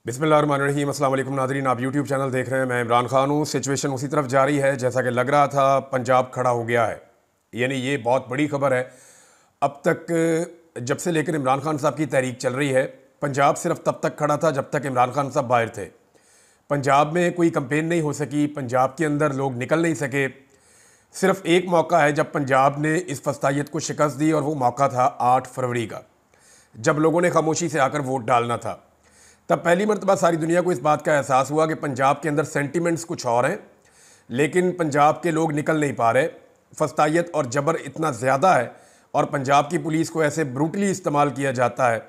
बिस्मिल्लाहिर्रहमानिर्रहीम। अस्सलाम वालेकुम नाज़रीन, आप यूट्यूब चैनल देख रहे हैं। मैं इमरान खान हूँ। सिचुएशन उसी तरफ जारी है जैसा कि लग रहा था। पंजाब खड़ा हो गया है, यानी ये बहुत बड़ी खबर है। अब तक जब से लेकर इमरान खान साहब की तहरीक चल रही है, पंजाब सिर्फ तब तक खड़ा था जब तक इमरान खान साहब बाहर थे। पंजाब में कोई कंपेन नहीं हो सकी, पंजाब के अंदर लोग निकल नहीं सके। सिर्फ एक मौका है जब पंजाब ने इस फस्तायत को शिकस्त दी, और वो मौका था 8 फरवरी का, जब लोगों ने खामोशी से आकर वोट डालना था। तब पहली मरतबा सारी दुनिया को इस बात का एहसास हुआ कि पंजाब के अंदर सेंटिमेंट्स कुछ और हैं, लेकिन पंजाब के लोग निकल नहीं पा रहे। फस्तायत और जबर इतना ज़्यादा है, और पंजाब की पुलिस को ऐसे ब्रूटली इस्तेमाल किया जाता है,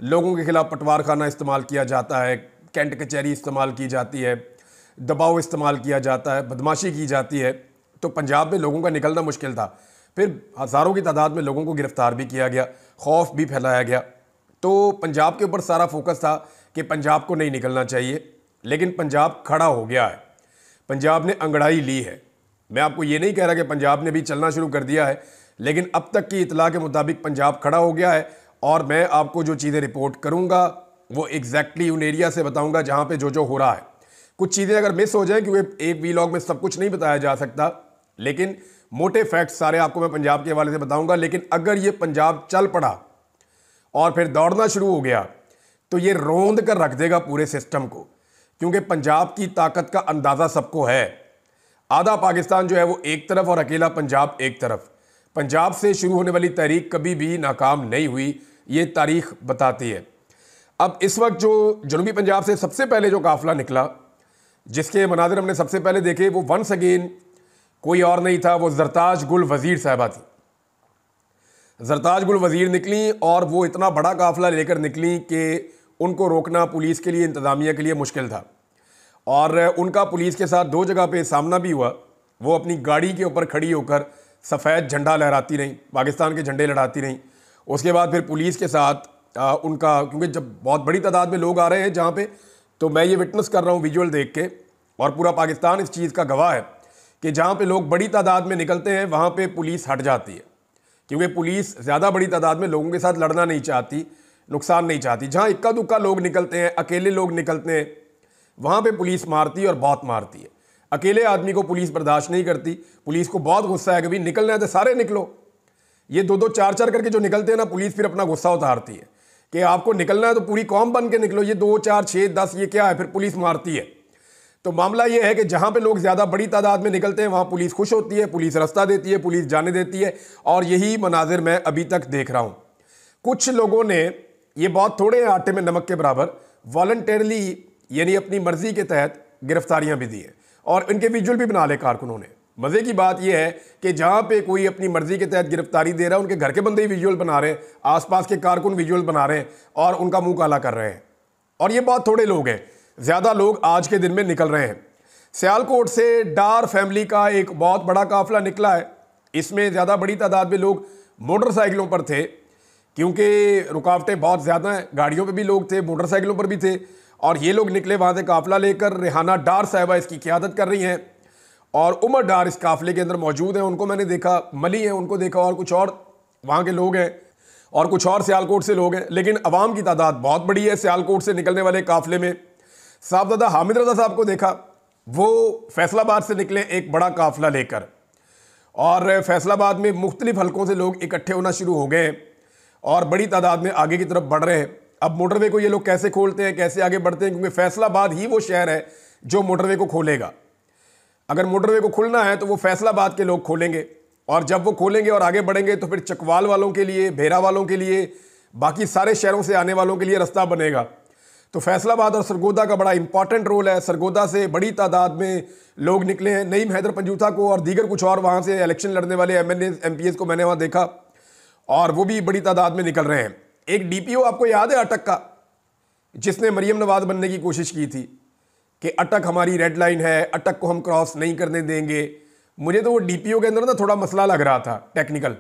लोगों के खिलाफ पटवार खाना इस्तेमाल किया जाता है, कैंट कचहरी इस्तेमाल की जाती है, दबाव इस्तेमाल किया जाता है, बदमाशी की जाती है। तो पंजाब में लोगों का निकलना मुश्किल था। फिर हज़ारों की तादाद में लोगों को गिरफ़्तार भी किया गया, खौफ भी फैलाया गया। तो पंजाब के ऊपर सारा फोकस था कि पंजाब को नहीं निकलना चाहिए, लेकिन पंजाब खड़ा हो गया है, पंजाब ने अंगड़ाई ली है। मैं आपको ये नहीं कह रहा कि पंजाब ने भी चलना शुरू कर दिया है, लेकिन अब तक की इतला के मुताबिक पंजाब खड़ा हो गया है। और मैं आपको जो चीज़ें रिपोर्ट करूँगा वो एग्जैक्टली उन एरिया से बताऊँगा जहाँ पर जो हो रहा है। कुछ चीज़ें अगर मिस हो जाएँ, क्योंकि एक वीलॉग में सब कुछ नहीं बताया जा सकता, लेकिन मोटे फैक्ट्स सारे आपको मैं पंजाब के हवाले से बताऊँगा। लेकिन अगर ये पंजाब चल पड़ा और फिर दौड़ना शुरू हो गया, तो ये रौंद कर रख देगा पूरे सिस्टम को, क्योंकि पंजाब की ताकत का अंदाज़ा सबको है। आधा पाकिस्तान जो है वो एक तरफ और अकेला पंजाब एक तरफ। पंजाब से शुरू होने वाली तहरीक कभी भी नाकाम नहीं हुई, ये तारीख बताती है। अब इस वक्त जो जनूबी पंजाब से सबसे पहले जो काफिला निकला, जिसके मनाजिर हमने सबसे पहले देखे, वो वंस अगेन कोई और नहीं था, वो ज़रताज गुल वज़ीर साहबा थी। ज़रताज गुल वज़ीर निकली, और वो इतना बड़ा काफिला लेकर निकली कि उनको रोकना पुलिस के लिए, इंतज़ामिया के लिए मुश्किल था। और उनका पुलिस के साथ 2 जगह पे सामना भी हुआ। वो अपनी गाड़ी के ऊपर खड़ी होकर सफ़ेद झंडा लहराती रहीं, पाकिस्तान के झंडे लहराती रहीं। उसके बाद फिर पुलिस के साथ उनका, क्योंकि जब बहुत बड़ी तादाद में लोग आ रहे हैं जहाँ पे, तो मैं ये विटनेस कर रहा हूँ विजुअल देख के, और पूरा पाकिस्तान इस चीज़ का गवाह है कि जहाँ पे लोग बड़ी तादाद में निकलते हैं वहाँ पे पुलिस हट जाती है, क्योंकि पुलिस ज़्यादा बड़ी तादाद में लोगों के साथ लड़ना नहीं चाहती, नुकसान नहीं चाहती। जहाँ इक्का दुक्का लोग निकलते हैं, अकेले लोग निकलते हैं, वहाँ पे पुलिस मारती है, और बहुत मारती है। अकेले आदमी को पुलिस बर्दाश्त नहीं करती। पुलिस को बहुत गुस्सा है कि भाई निकलना है तो सारे निकलो। ये 2-2 4-4 करके जो निकलते हैं ना, पुलिस फिर अपना गुस्सा उतारती है कि आपको निकलना है तो पूरी कौम बन के निकलो। ये 2 4 6 10 ये क्या है, फिर पुलिस मारती है। तो मामला ये है कि जहाँ पे लोग ज़्यादा बड़ी तादाद में निकलते हैं वहाँ पुलिस खुश होती है, पुलिस रास्ता देती है, पुलिस जाने देती है। और यही मनाजिर मैं अभी तक देख रहा हूँ। कुछ लोगों ने, ये बहुत थोड़े आटे में नमक के बराबर, वॉलंटरली यानी अपनी मर्जी के तहत गिरफ्तारियां भी दी हैं, और इनके विजुअल भी बना ले कारकुनों ने। मज़े की बात यह है कि जहाँ पे कोई अपनी मर्जी के तहत गिरफ्तारी दे रहा है, उनके घर के बंदे ही विजुअल बना रहे हैं, आसपास के कारकुन विजुअल बना रहे हैं, और उनका मुंह काला कर रहे हैं। और ये बहुत थोड़े लोग हैं, ज़्यादा लोग आज के दिन में निकल रहे हैं। सियालकोट से डार फैमिली का एक बहुत बड़ा काफिला निकला है। इसमें ज़्यादा बड़ी तादाद में लोग मोटरसाइकिलों पर थे, क्योंकि रुकावटें बहुत ज़्यादा हैं। गाड़ियों पे भी लोग थे, मोटरसाइकिलों पर भी थे, और ये लोग निकले वहाँ से काफिला लेकर। रेहाना डार साहिबा इसकी क़यादत कर रही हैं, और उमर डार इस काफिले के अंदर मौजूद हैं। उनको मैंने देखा, मली हैं, उनको देखा, और कुछ और वहाँ के लोग हैं, और कुछ और सियालकोट से लोग हैं। लेकिन अवाम की तादाद बहुत बड़ी है सियालकोट से निकलने वाले काफिले में। साहबजादा हामिद रजा साहब को देखा, वो फैसलाबाद से निकले एक बड़ा काफिला लेकर, और फैसलाबाद में मुख्तलिफ हलकों से लोग इकट्ठे होना शुरू हो गए, और बड़ी तादाद में आगे की तरफ बढ़ रहे हैं। अब मोटरवे को ये लोग कैसे खोलते हैं, कैसे आगे बढ़ते हैं, क्योंकि फैसलाबाद ही वो शहर है जो मोटरवे को खोलेगा। अगर मोटरवे को खुलना है तो वो फैसलाबाद के लोग खोलेंगे, और जब वो खोलेंगे और आगे बढ़ेंगे तो फिर चकवाल वालों के लिए, भेरा वालों के लिए, बाकी सारे शहरों से आने वालों के लिए रास्ता बनेगा। तो फैसलाबाद और सरगोदा का बड़ा इंपॉर्टेंट रोल है। सरगोदा से बड़ी तादाद में लोग निकले हैं। नईम हैदर पंजूथा को और दीगर कुछ और वहाँ से इलेक्शन लड़ने वाले MLA MPs को मैंने वहाँ देखा, और वो भी बड़ी तादाद में निकल रहे हैं। एक DPO आपको याद है अटक का, जिसने मरियम नवाज बनने की कोशिश की थी कि अटक हमारी रेड लाइन है, अटक को हम क्रॉस नहीं करने देंगे। मुझे तो वो DPO के अंदर ना थोड़ा मसला लग रहा था टेक्निकल।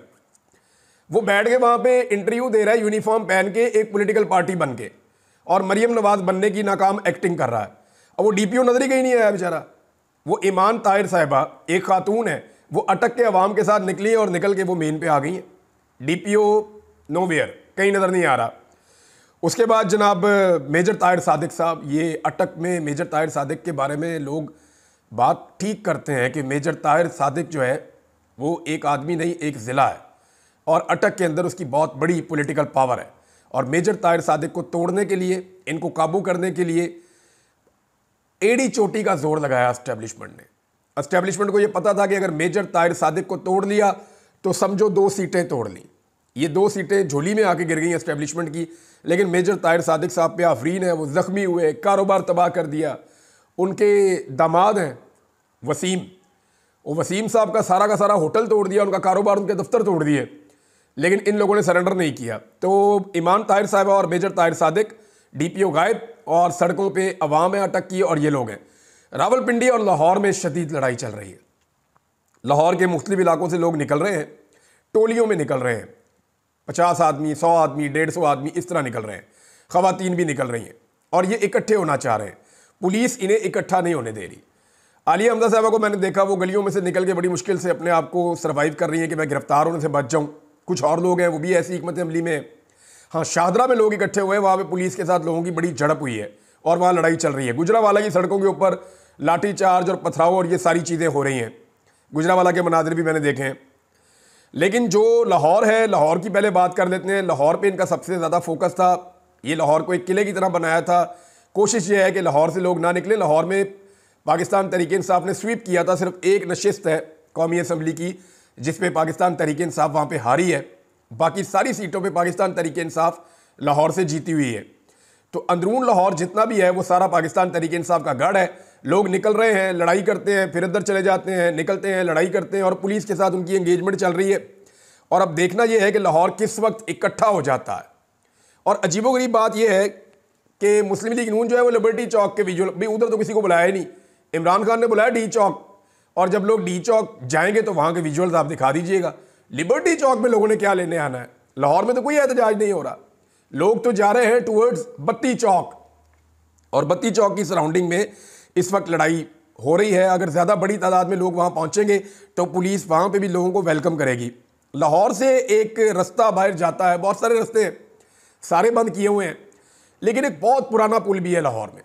वो बैठ के वहाँ पे इंटरव्यू दे रहा है यूनिफॉर्म पहन के, एक पॉलिटिकल पार्टी बन के, और मरियम नवाज बनने की नाकाम एक्टिंग कर रहा है। और वो DPO नजर ही कहीं नहीं आया बेचारा। वो ईमान ताहिर साहिबा एक खातून है, वो अटक के अवाम के साथ निकली और निकल के वो मेन पे आ गई हैं। DPO नोवेयर, कहीं नज़र नहीं आ रहा। उसके बाद जनाब मेजर ताहिर सादिक साहब, ये अटक में मेजर ताहिर सादिक के बारे में लोग बात ठीक करते हैं कि मेजर ताहिर सादिक जो है वो एक आदमी नहीं, एक ज़िला है, और अटक के अंदर उसकी बहुत बड़ी पॉलिटिकल पावर है। और मेजर ताहिर सादिक को तोड़ने के लिए, इनको काबू करने के लिए एड़ी चोटी का जोर लगाया एस्टेब्लिशमेंट ने। एस्टेब्लिशमेंट को ये पता था कि अगर मेजर ताहिर सादिक को तोड़ लिया तो समझो 2 सीटें तोड़ ली। ये 2 सीटें झोली में आके गिर गई एस्टेब्लिशमेंट की, लेकिन मेजर ताहिर सादिक साहब पे आफरीन है, वो ज़ख्मी हुए, कारोबार तबाह कर दिया। उनके दामाद हैं वसीम, वो वसीम साहब का सारा होटल तोड़ दिया, उनका कारोबार, उनके दफ्तर तोड़ दिए, लेकिन इन लोगों ने सरेंडर नहीं किया। तो इमाम ताहिर साहब और मेजर ताहिर सादिक, DPO गायब, और सड़कों पे अवाम है अटक की, और ये लोग हैं। रावलपिंडी और लाहौर में शदीद लड़ाई चल रही है। लाहौर के मुख्तलिफ इलाकों से लोग निकल रहे हैं, टोलियों में निकल रहे हैं, 50 आदमी, 100 आदमी, 150 आदमी, इस तरह निकल रहे हैं। ख़वातीन भी निकल रही हैं और ये इकट्ठे होना चाह रहे हैं। पुलिस इन्हें इकट्ठा नहीं होने दे रही। आलिया हमजा साहबा को मैंने देखा, वो गलियों में से निकल के बड़ी मुश्किल से अपने आप को सर्वाइव कर रही हैं कि मैं गिरफ्तार होने से बच जाऊँ। कुछ और लोग हैं वो भी ऐसी हिकमत अमली में। हाँ, शाहदरा में लोग इकट्ठे हुए हैं, वहाँ पे पुलिस के साथ लोगों की बड़ी झड़प हुई है और वहाँ लड़ाई चल रही है। गुजरावाला की सड़कों के ऊपर लाठी चार्ज और पथराव और ये सारी चीज़ें हो रही हैं। गुजरावाला के मनाजिर भी मैंने देखे हैं। लेकिन जो लाहौर है, लाहौर की पहले बात कर लेते हैं। लाहौर पे इनका सबसे ज़्यादा फोकस था। ये लाहौर को एक किले की तरह बनाया था। कोशिश ये है कि लाहौर से लोग ना निकले। लाहौर में पाकिस्तान तहरीक इंसाफ ने स्वीप किया था। सिर्फ एक नशिस्त है कौमी असम्बली की जिसपे पाकिस्तान तहरीक इंसाफ वहाँ पे हारी है। बाकी सारी सीटों पे पाकिस्तान तहरीक इंसाफ लाहौर से जीती हुई है। तो अंदरून लाहौर जितना भी है वो सारा पाकिस्तान तहरीक इंसाफ का गढ़ है। लोग निकल रहे हैं, लड़ाई करते हैं, फिर इधर चले जाते हैं, निकलते हैं, लड़ाई करते हैं, और पुलिस के साथ उनकी एंगेजमेंट चल रही है। और अब देखना यह है कि लाहौर किस वक्त इकट्ठा हो जाता है। और अजीबोगरीब बात यह है कि मुस्लिम लीग नून जो है वो लिबर्टी चौक के विजुअल, भाई उधर तो किसी को बुलाया ही नहीं। इमरान खान ने बुलाया डी चौक, और जब लोग डी चौक जाएंगे तो वहाँ के विजुअल्स आप दिखा दीजिएगा। लिबर्टी चौक में लोगों ने क्या लेने आना है? लाहौर में तो कोई एहतजाज नहीं हो रहा। लोग तो जा रहे हैं टूवर्ड्स बत्ती चौक, और बत्ती चौक की सराउंडिंग में इस वक्त लड़ाई हो रही है। अगर ज़्यादा बड़ी तादाद में लोग वहाँ पहुँचेंगे तो पुलिस वहाँ पे भी लोगों को वेलकम करेगी। लाहौर से एक रास्ता बाहर जाता है, बहुत सारे रास्ते हैं, सारे बंद किए हुए हैं, लेकिन एक बहुत पुराना पुल भी है लाहौर में,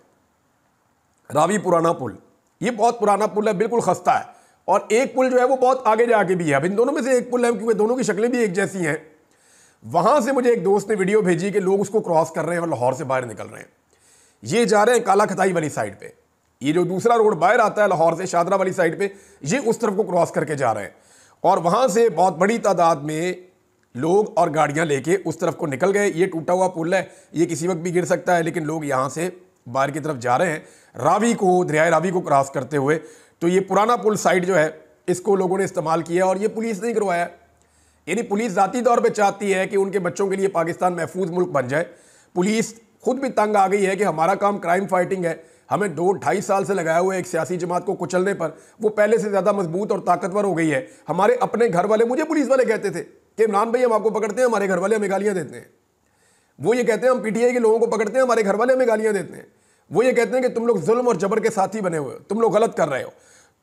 रावी पुराना पुल। ये बहुत पुराना पुल है, बिल्कुल खस्ता है। और एक पुल जो है वो बहुत आगे जाके भी है। अब इन दोनों में से एक पुल है, क्योंकि दोनों की शक्लें भी एक जैसी हैं। वहाँ से मुझे एक दोस्त ने वीडियो भेजी कि लोग उसको क्रॉस कर रहे हैं और लाहौर से बाहर निकल रहे हैं। ये जा रहे हैं काला खताई वाली साइड पे। ये जो दूसरा रोड बाहर आता है लाहौर से शाहदरा वाली साइड पे, ये उस तरफ को क्रॉस करके जा रहे हैं। और वहाँ से बहुत बड़ी तादाद में लोग और गाड़ियाँ लेके उस तरफ को निकल गए। ये टूटा हुआ पुल है, ये किसी वक्त भी गिर सकता है, लेकिन लोग यहाँ से बाहर की तरफ जा रहे हैं रावी को, दरियाए रावी को क्रॉस करते हुए। तो ये पुराना पुल साइड जो है इसको लोगों ने इस्तेमाल किया, और ये पुलिस नहीं करवाया। यानी पुलिस ज़ाती तौर पे चाहती है कि उनके बच्चों के लिए पाकिस्तान महफूज मुल्क बन जाए। पुलिस खुद भी तंग आ गई है कि हमारा काम क्राइम फाइटिंग है, हमें 2-2.5 साल से लगाया हुआ है एक सियासी जमात को कुचलने पर। वो पहले से ज़्यादा मजबूत और ताकतवर हो गई है। हमारे अपने घर वाले, मुझे पुलिस वाले कहते थे कि इमरान भाई हम आपको पकड़ते हैं, हमारे घर वाले हमें गालियाँ देते हैं। वो ये कहते हैं हम PTI के लोगों को पकड़ते हैं, हमारे घर वाले हमें गालियाँ देते हैं। वो ये कहते हैं कि तुम लोग जुल्म और जबर के साथी बने हुए हो, तुम लोग गलत कर रहे हो।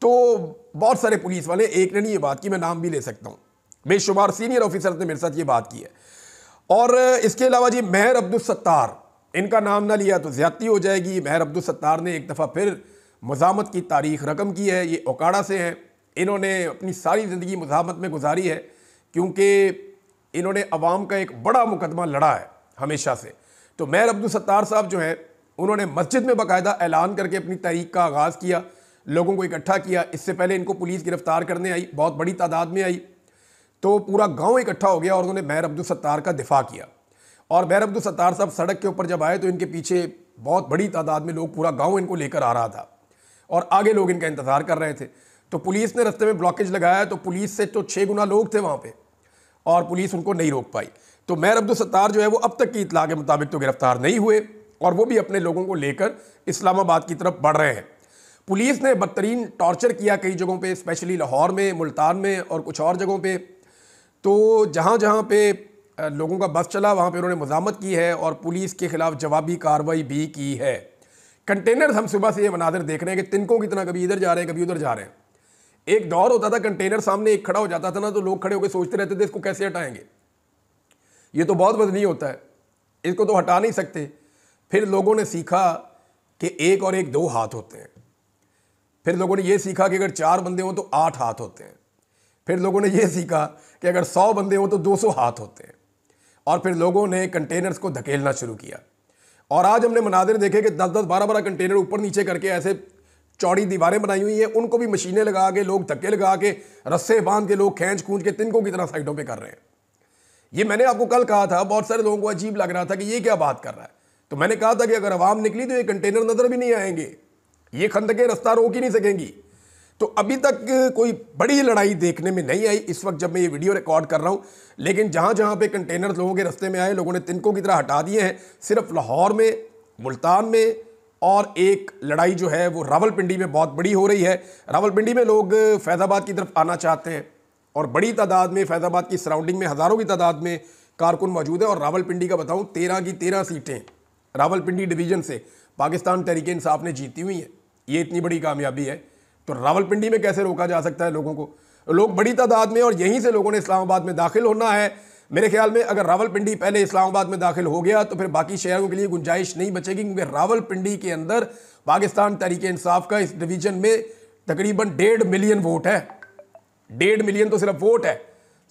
तो बहुत सारे पुलिस वाले, एक ने नहीं ये बात की, मैं नाम भी ले सकता हूँ, बेशुमार सीनियर ऑफिसर ने मेरे साथ ये बात की है। और इसके अलावा जी महर अब्दुल सत्तार, इनका नाम ना लिया तो ज़्यादती हो जाएगी। महर अब्दुल सत्तार ने एक दफ़ा फिर मुज़ाहमत की तारीख रकम की है। ये ओकाड़ा से हैं। इन्होंने अपनी सारी ज़िंदगी मुज़ाहमत में गुजारी है, क्योंकि इन्होंने अवाम का एक बड़ा मुकदमा लड़ा है हमेशा से। तो महर अब्दुल सत्तार साहब जो हैं, उन्होंने मस्जिद में बाकायदा ऐलान करके अपनी तहरीक का आगाज़ किया, लोगों को इकट्ठा किया। इससे पहले इनको पुलिस गिरफ्तार करने आई, बहुत बड़ी तादाद में आई, तो पूरा गांव इकट्ठा हो गया और उन्होंने महर अब्दुल सत्तार का दिफा किया। और महर अब्दुल सत्तार साहब सड़क के ऊपर जब आए तो इनके पीछे बहुत बड़ी तादाद में लोग, पूरा गांव इनको लेकर आ रहा था और आगे लोग इनका इंतज़ार कर रहे थे। तो पुलिस ने रास्ते में ब्लॉकेज लगाया, तो पुलिस से तो 6 गुना लोग थे वहाँ पे और पुलिस उनको नहीं रोक पाई। तो महर अब्दुल सत्तार जो है वो अब तक की इत्तला के मुताबिक तो गिरफ्तार नहीं हुए, और वो भी अपने लोगों को लेकर इस्लामाबाद की तरफ बढ़ रहे हैं। पुलिस ने बदतरीन टॉर्चर किया कई जगहों पे, स्पेशली लाहौर में, मुल्तान में और कुछ और जगहों पे। तो जहाँ जहाँ पे लोगों का बस चला वहाँ पे उन्होंने मुज़ाहमत की है और पुलिस के खिलाफ जवाबी कार्रवाई भी की है। कंटेनर, हम सुबह से ये मनाज़र देख रहे हैं कि तिनकों की तरह कभी इधर जा रहे हैं कभी उधर जा रहे हैं। एक दौर होता था कंटेनर सामने एक खड़ा हो जाता था ना, तो लोग खड़े होकर सोचते रहते थे इसको कैसे हटाएंगे, ये तो बहुत वजनी होता है। इसको तो हटा नहीं सकते। फिर लोगों ने सीखा कि एक और एक 2 हाथ होते हैं। फिर लोगों ने यह सीखा कि अगर 4 बंदे हों तो 8 हाथ होते हैं। फिर लोगों ने यह सीखा कि अगर 100 बंदे हों तो 200 हाथ होते हैं। और फिर लोगों ने कंटेनर्स को धकेलना शुरू किया और आज हमने मनाजिर देखे कि 10-10, 12-12 कंटेनर ऊपर नीचे करके ऐसे चौड़ी दीवारें बनाई हुई हैं, उनको भी मशीनें लगा के लोग धक्के लगा के रस्से बांध के लोग खींच खूंच के तिनकों की तरह साइडों पे कर रहे हैं। ये मैंने आपको कल कहा था, बहुत सारे लोगों को अजीब लग रहा था कि ये क्या बात कर रहा है। तो मैंने कहा था कि अगर आवाम निकली तो ये कंटेनर नजर भी नहीं आएंगे, ये खंदकें रास्ता रोक ही नहीं सकेंगी। तो अभी तक कोई बड़ी लड़ाई देखने में नहीं आई इस वक्त जब मैं ये वीडियो रिकॉर्ड कर रहा हूं, लेकिन जहां जहां पे कंटेनर लोगों के रास्ते में आए, लोगों ने तिनकों की तरह हटा दिए हैं। सिर्फ लाहौर में, मुल्तान में, और एक लड़ाई जो है वो रावलपिंडी में बहुत बड़ी हो रही है। रावलपिंडी में लोग फैज़ाबाद की तरफ आना चाहते हैं और बड़ी तादाद में फैज़ाबाद की सराउंडिंग में हज़ारों की तादाद में कारकुन मौजूद है। और रावलपिंडी का बताऊं, 13 की 13 सीटें रावलपिंडी डिवीज़न से पाकिस्तान तहरीक इंसाफ ने जीती हुई हैं। ये इतनी बड़ी कामयाबी है, तो रावलपिंडी में कैसे रोका जा सकता है लोगों को? लोग बड़ी तादाद में, और यहीं से लोगों ने इस्लामाबाद में दाखिल होना है। मेरे ख्याल में अगर रावलपिंडी पहले इस्लामाबाद में दाखिल हो गया तो फिर बाकी शहरों के लिए गुंजाइश नहीं बचेगी, क्योंकि रावलपिंडी के अंदर पाकिस्तान तहरीक इंसाफ का इस डिवीजन में तकरीबन 1.5 मिलियन वोट है। 1.5 मिलियन तो सिर्फ वोट है,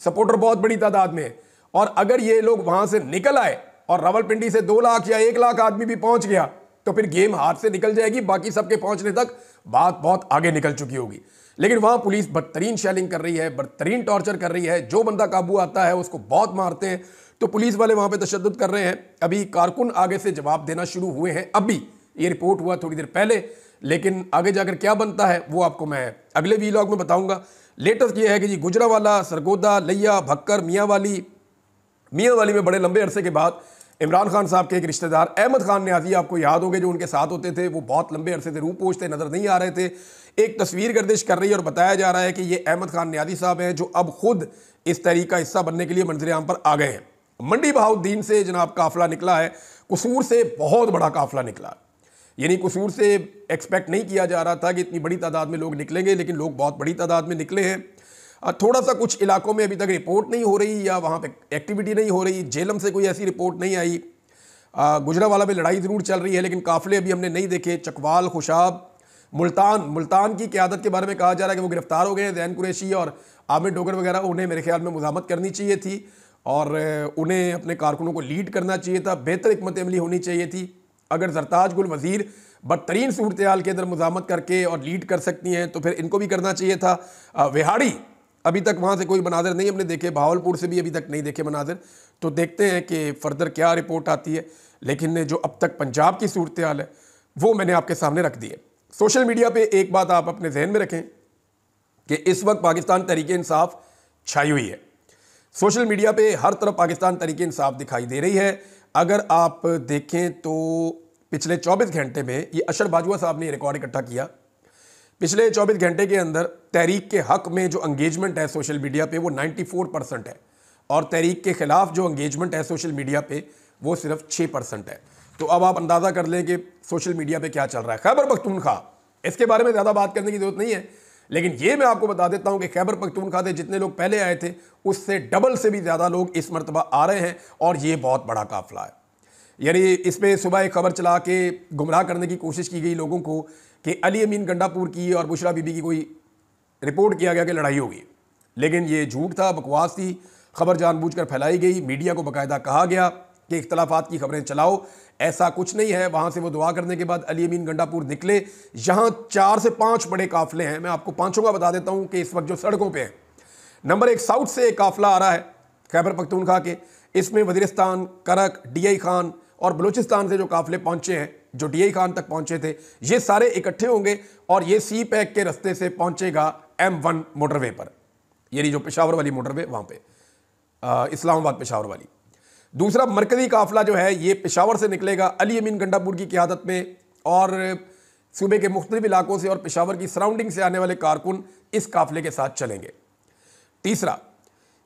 सपोर्टर बहुत बड़ी तादाद में है। और अगर ये लोग वहां से निकल आए और रावलपिंडी से 2 लाख या 1 लाख आदमी भी पहुंच गया तो फिर गेम हाथ से निकल जाएगी। बाकी सबके पहुंचने तक बात बहुत आगे निकल चुकी होगी। लेकिन वहां पुलिस बदतरीन शेलिंग कर रही है, बदतरीन टॉर्चर कर रही है। जो बंदा काबू आता है उसको बहुत मारते हैं। तो पुलिस वाले वहां पे तशद्दुद कर रहे हैं। अभी कारकुन आगे से जवाब देना शुरू हुए हैं। अभी ये रिपोर्ट हुआ थोड़ी देर पहले, लेकिन आगे जाकर क्या बनता है वो आपको मैं अगले वीलॉग में बताऊंगा। लेटेस्ट ये है कि जी गुजरावाला, सरगोदा, लिया, भक्कर, मियांवाली में बड़े लंबे अरसे के बाद इमरान खान साहब के एक रिश्तेदार अहमद खान न्याजी, आपको याद होंगे, जो उनके साथ होते थे, वो बहुत लंबे अरसे से रूह पोछते नजर नहीं आ रहे थे। एक तस्वीर गर्दिश कर रही है और बताया जा रहा है कि ये अहमद खान न्याजी साहब हैं जो अब खुद इस तहरीक का हिस्सा बनने के लिए मंजर-ए-आम पर आ गए हैं। मंडी बहाउद्दीन से जनाब काफिला निकला है, कसूर से बहुत बड़ा काफिला निकला। यानी कसूर से एक्सपेक्ट नहीं किया जा रहा था कि इतनी बड़ी तादाद में लोग निकलेंगे, लेकिन लोग बहुत बड़ी तादाद में निकले हैं। थोड़ा सा कुछ इलाकों में अभी तक रिपोर्ट नहीं हो रही या वहाँ पे एक्टिविटी नहीं हो रही। जेलम से कोई ऐसी रिपोर्ट नहीं आई। गुजरावाला में लड़ाई ज़रूर चल रही है, लेकिन काफिले अभी हमने नहीं देखे। चकवाल, खुशाब, मुल्तान की क़यादत के बारे में कहा जा रहा है कि वो गिरफ्तार हो गए हैं। ज़ैन कुरैशी और आमिर डोगर वगैरह, उन्हें मेरे ख्याल में मुज़ाहमत करनी चाहिए थी और उन्हें अपने कारकुनों को लीड करना चाहिए था। बेहतर हिकमत अमली होनी चाहिए थी। अगर जरताज गुल वज़ीर बदतरीन सूरत-ए-हाल के अंदर मुज़ाहमत करके और लीड कर सकती हैं तो फिर इनको भी करना चाहिए था। विहाड़ी, अभी तक वहाँ से कोई मनाजिर नहीं हमने देखे। भावलपुर से भी अभी तक नहीं देखे मनाजिर। तो देखते हैं कि फर्दर क्या रिपोर्ट आती है। लेकिन जो अब तक पंजाब की सूरत-ए-हाल है वो मैंने आपके सामने रख दी है। सोशल मीडिया पे एक बात आप अपने जहन में रखें कि इस वक्त पाकिस्तान तहरीक इंसाफ छाई हुई है। सोशल मीडिया पे हर तरफ पाकिस्तान तहरीक इंसाफ दिखाई दे रही है। अगर आप देखें तो पिछले 24 घंटे में, ये अशर बाजवा साहब ने रिकॉर्ड इकट्ठा किया, पिछले 24 घंटे के अंदर तहरीक के हक में जो एंगेजमेंट है सोशल मीडिया पे वो 94% है, और तहरीक के खिलाफ जो एंगेजमेंट है सोशल मीडिया पे वो सिर्फ 6% है। तो अब आप अंदाज़ा कर लें कि सोशल मीडिया पे क्या चल रहा है। खैबर पख्तूनख्वा, इसके बारे में ज़्यादा बात करने की जरूरत नहीं है, लेकिन ये मैं आपको बता देता हूं कि खैबर पख्तूनख्वा से जितने लोग पहले आए थे उससे डबल से भी ज़्यादा लोग इस मरतबा आ रहे हैं, और ये बहुत बड़ा काफिला है। यानी इसमें सुबह एक खबर चला के गुमराह करने की कोशिश की गई लोगों को कि अली अमीन गंडापुर की और बुशरा बीबी की कोई रिपोर्ट किया गया कि लड़ाई होगी, लेकिन ये झूठ था, बकवास थी। खबर जानबूझकर फैलाई गई। मीडिया को बाकायदा कहा गया कि इख्तलाफात की खबरें चलाओ, ऐसा कुछ नहीं है। वहाँ से वो दुआ करने के बाद अली अमीन गंडापुर निकले। यहाँ 4 से 5 बड़े काफिले हैं। मैं आपको पाँचों का बता देता हूँ कि इस वक्त जो सड़कों पे हैं। नंबर 1, साउथ से एक काफिला आ रहा है खैबर पख्तूनख्वा के। इसमें वज़ीरिस्तान, करक, DI खान और बलूचिस्तान से जो काफिले पहुँचे हैं, जो DI खान तक पहुँचे थे, ये सारे इकट्ठे होंगे और ये CPEC के रास्ते से पहुँचेगा M1 मोटरवे पर, यानी जो पेशावर वाली मोटरवे, वहाँ पे इस्लामाबाद पेशावर वाली। दूसरा मरकजी काफिला जो है ये पेशावर से निकलेगा अली अमीन गंडापुर की क़यादत में, और सूबे के मुख्तलिफ इलाकों से और पेशावर की सराउंडिंग से आने वाले कारकुन इस काफिले के साथ चलेंगे। तीसरा,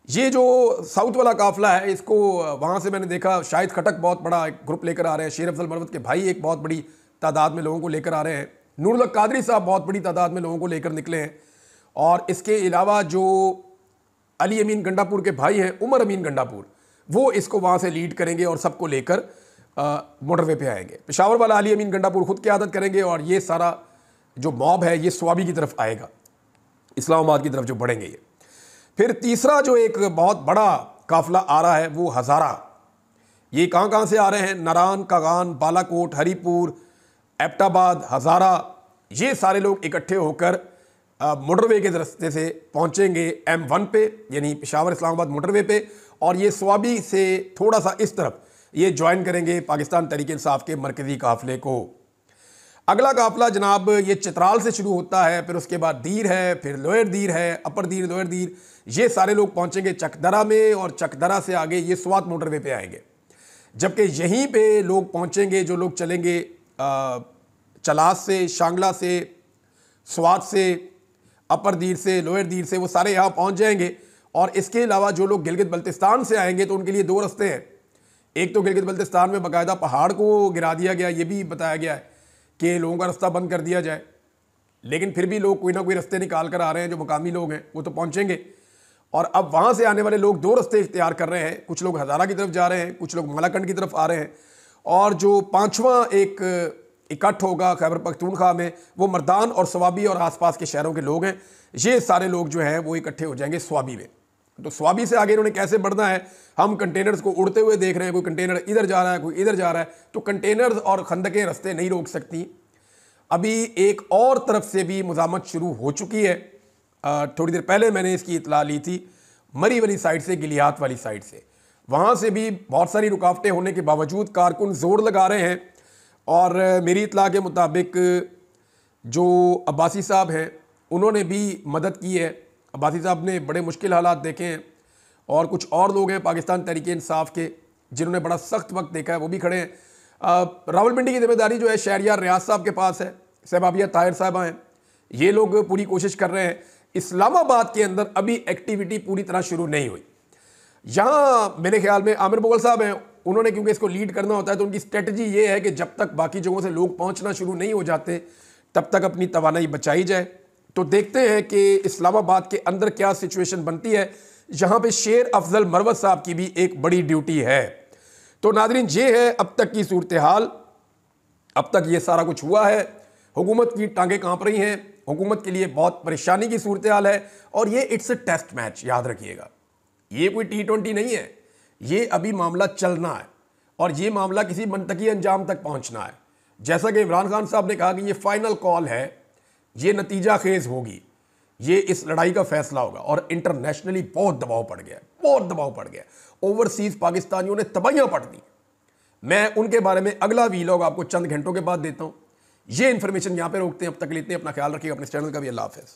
ये जो साउथ वाला काफिला है, इसको वहाँ से मैंने देखा शाहिद खटक बहुत बड़ा एक ग्रुप लेकर आ रहे हैं। शेर अफजल मरवत के भाई एक बहुत बड़ी तादाद में लोगों को लेकर आ रहे हैं। नूरुल हक कादरी साहब बहुत बड़ी तादाद में लोगों को लेकर निकले हैं। और इसके अलावा जो अली अमीन गंडापुर के भाई हैं, उमर अमीन गंडापुर, वो इसको वहाँ से लीड करेंगे और सबको लेकर मोटरवे पे आएंगे। पेशावर वाला अली अमीन गंडापुर खुद क़यादत करेंगे और ये सारा जो मॉब है ये स्वाबी की तरफ आएगा, इस्लामाबाद की तरफ जो बढ़ेंगे ये। फिर तीसरा जो एक बहुत बड़ा काफिला आ रहा है वो हज़ारा। ये कहाँ से आ रहे हैं? नारान, कागान, बालाकोट, हरीपुर, एबटाबाद, हज़ारा, ये सारे लोग इकट्ठे होकर मोटरवे के रास्ते से पहुंचेंगे M1 पे, यानी पेशावर इस्लामाबाद मोटरवे पे, और ये स्वाबी से थोड़ा सा इस तरफ ये ज्वाइन करेंगे पाकिस्तान तहरीक इंसाफ के मरकज़ी काफ़िले को। अगला काफ़िला जनाब ये चित्राल से शुरू होता है, फिर उसके बाद दीर है, फिर लोअर दीर है, अपर दीर, लोअर दीर, ये सारे लोग पहुंचेंगे चकदरा में, और चकदरा से आगे ये स्वात मोटरवे पे आएंगे। जबकि यहीं पे लोग पहुंचेंगे जो लोग चलेंगे चलास से, शांगला से, स्वात से, अपर दीर से, लोअर दीर से, वो सारे यहाँ पहुंच जाएंगे। और इसके अलावा जो लोग गिलगित बल्तिस्तान से आएंगे तो उनके लिए दो रास्ते हैं। एक तो गिलगित बल्तिस्तान में बाकायदा पहाड़ को गिरा दिया गया, ये भी बताया गया है कि लोगों का रास्ता बंद कर दिया जाए, लेकिन फिर भी लोग कोई ना कोई रास्ते निकाल कर आ रहे हैं। जो मकामी लोग हैं वो तो पहुंचेंगे, और अब वहाँ से आने वाले लोग दो रास्ते इख्तियार कर रहे हैं। कुछ लोग हज़ारा की तरफ जा रहे हैं, कुछ लोग मलाकंड की तरफ आ रहे हैं, और जो पाँचवां एक इकट्ठ होगा खैबर पख्तूनख्वा में वो मर्दान और स्वाबी और आसपास के शहरों के लोग हैं। ये सारे लोग जो हैं वो इकट्ठे हो जाएंगे स्वाबी में। तो स्वाबी से आगे इन्होंने कैसे बढ़ना है? हम कंटेनर्स को उड़ते हुए देख रहे हैं, कोई कंटेनर इधर जा रहा है, कोई इधर जा रहा है, तो कंटेनर्स और खंदकें रास्ते नहीं रोक सकती। अभी एक और तरफ से भी मुज़ामत शुरू हो चुकी है। थोड़ी देर पहले मैंने इसकी इतला ली थी, मरी वाली साइड से, गिलियात वाली साइड से, वहाँ से भी बहुत सारी रुकावटें होने के बावजूद कारकुन जोर लगा रहे हैं। और मेरी इतला के मुताबिक जो अब्बासी साहब हैं उन्होंने भी मदद की है। अब्बासी साहब ने बड़े मुश्किल हालात देखे हैं, और कुछ और लोग हैं पाकिस्तान तहरीक इंसाफ के जिन्होंने बड़ा सख्त वक्त देखा है, वो भी खड़े हैं। रावलपिंडी की जिम्मेदारी जो है शहरियार रियाज साहब के पास है, सहबाबिया ताहिर साहबा हैं, ये लोग पूरी कोशिश कर रहे हैं। इस्लामाबाद के अंदर अभी एक्टिविटी पूरी तरह शुरू नहीं हुई। यहाँ मेरे ख्याल में आमिर मुगल साहब हैं, उन्होंने क्योंकि इसको लीड करना होता है तो उनकी स्ट्रेटजी ये है कि जब तक बाकी जगहों से लोग पहुँचना शुरू नहीं हो जाते तब तक अपनी तवानाई बचाई जाए। तो देखते हैं कि इस्लामाबाद के अंदर क्या सिचुएशन बनती है। यहाँ पे शेर अफजल मरवत साहब की भी एक बड़ी ड्यूटी है। तो नादरीन, ये है अब तक की सूरत हाल। अब तक ये सारा कुछ हुआ है, हुकूमत की टांगें कांप रही हैं, हुकूमत के लिए बहुत परेशानी की सूरत हाल है। और ये इट्स अ टेस्ट मैच, याद रखिएगा, ये कोई T20 नहीं है, ये अभी मामला चलना है, और ये मामला किसी मनतकी अंजाम तक पहुँचना है। जैसा कि इमरान खान साहब ने कहा कि ये फाइनल कॉल है, ये नतीजा खेज होगी, ये इस लड़ाई का फैसला होगा। और इंटरनेशनली बहुत दबाव पड़ गया, बहुत दबाव पड़ गया। ओवरसीज पाकिस्तानियों ने तबाहियां पड़ दी। मैं उनके बारे में अगला वीलॉग आपको चंद घंटों के बाद देता हूं। ये इंफॉर्मेशन यहां पे रोकते हैं। अब तक लेते हैं, अपना ख्याल रखिएगा, अपने चैनल का भी। अल्लाह हाफ़िज़।